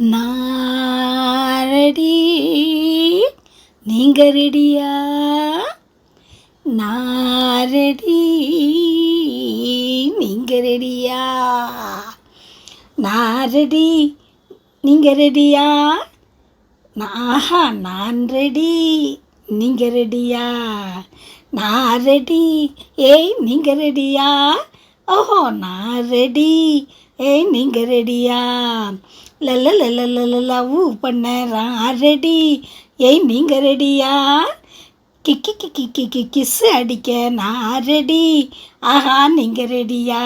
நான் ரெடி, நீங்க ரெடியா? நான் ரெடி, நீங்க ரெடியா? நான் ரெடி, நீங்க ரெடியா? நான் ரெடி, நீங்க ரெடியா? நான் ரெடி, ஏய் நீங்க ரெடியா? ஓஹோ நான் ரெடி, ஏய் நீங்க ரெடியா? லூ பண்ண ரெடி, ஏய் நீங்க ரெடியா? கிக்கி கிக்கி கிக்கி கிஸ்ஸு அடிக்க நான் ரெடி, ஆஹா நீங்க ரெடியா?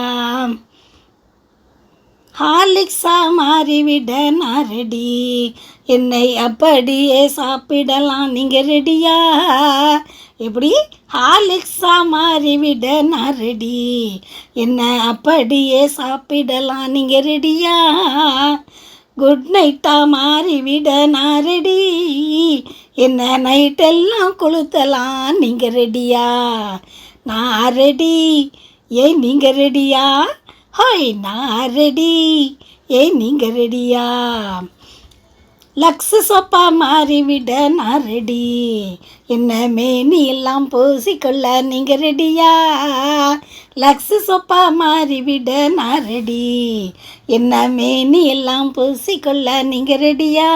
ஹார்லிக்ஸா மாறிவிட நான் ரெடி, என்னை அப்படியே சாப்பிடலாம் நீங்க ரெடியா? எப்படி? ஹார்லிக்ஸா மாறிவிட நான் ரெடி, என்னை அப்படியே சாப்பிடலாம் நீங்க ரெடியா? குட் நைட்டா மாறிவிட நான் ரெடி, என்ன நைட்டெல்லாம் கொளுத்தலாம் நீங்க ரெடியா? நான் ரெடி, ஏய் நீங்க ரெடியா? ஹாய் நான் ரெடி, ஏய் நீங்க ரெடியா? லக்ஸு சோப்பா மாறிவிட நான் ரெடி, என்ன மேனி எல்லாம் பூசிக்கொள்ள நீங்க ரெடியா? லக்ஸு சோப்பா மாறிவிட நான் ரெடி, என்ன மேனி எல்லாம் பூசிக்கொள்ள நீங்க ரெடியா?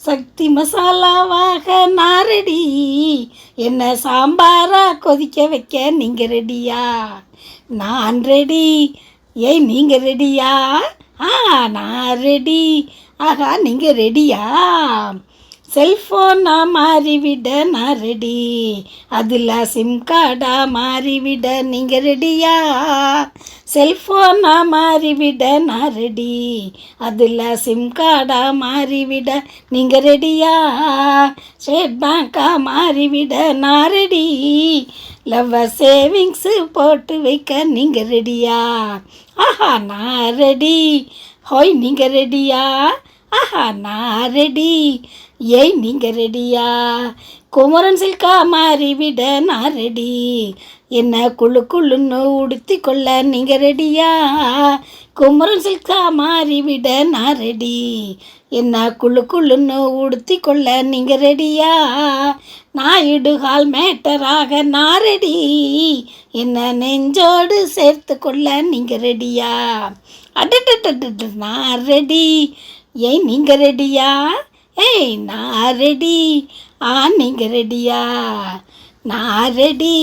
சக்தி மசாலாவாக நான் ரெடி, என்ன சாம்பாரா கொதிக்க வைக்க நீங்க ரெடியா? நான் ரெடி, ஏய் நீங்க ரெடியா? நான் ரெடி, ஆகா நீங்க ரெடியா? செல்ஃபோனா மாறிவிட நான் ரெடி, அதில் சிம் கார்டா மாறிவிட நீங்க ரெடியா? செல்ஃபோனா மாறிவிட நான் ரெடி, அதில் சிம் கார்டா மாறிவிட நீங்க ரெடியா? ஸ்டேட் பேங்க்கா மாறிவிட நான் ரெடி, லவ் சேவிங்ஸு போட்டு வைக்க நீங்க ரெடியா? ஆஹா நான் ரெடி, ஹோய் நீங்க ரெடியா? ஆஹா நான் ரெடி, ஏய் நீங்க ரெடியா? குமரன் சில்கா மாறிவிட நான் ரெடி, என்ன குழுன்னு உடுத்தி கொள்ள நீங்க ரெடியா? குமரன் சில்கா மாறிவிட நான் ரெடி, என்ன குழுன்னு உடுத்தி கொள்ள நீங்க ரெடியா? நான் இடுகால் மேட்டராக நான் ரெடி, என்ன நெஞ்சோடு சேர்த்து கொள்ள நீங்க ரெடியா? அடடடட நான் ரெடி, ஏய் நீங்க ரெடியா? ஏய் நான் ரெடி, நீங்க ரெடியா? நான் ரெடி,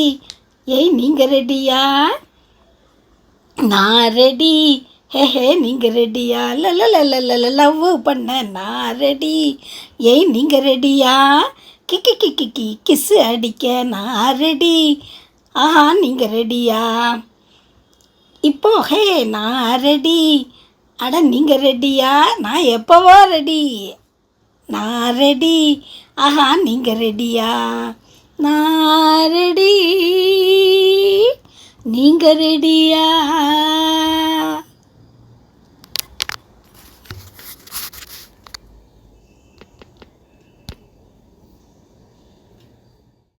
ஏய் நீங்க ரெடியா? நான் ரெடி, ஹே நீங்க ரெடியா? லவ் பண்ண நான் ரெடி, ஏய் நீங்க ரெடியா? கிக்கி கிக்கி கி கிஸ்ஸு அடிக்க நான் ரெடி, ஆஹா நீங்க ரெடியா? இப்போ ஹே நான் ரெடி, அட நீங்கள் ரெடியா? நான் எப்போவோ ரெடி. நான் ரெடி, ஆஹா நீங்கள் ரெடியா? நான் ரெடி, நீங்கள் ரெடியா?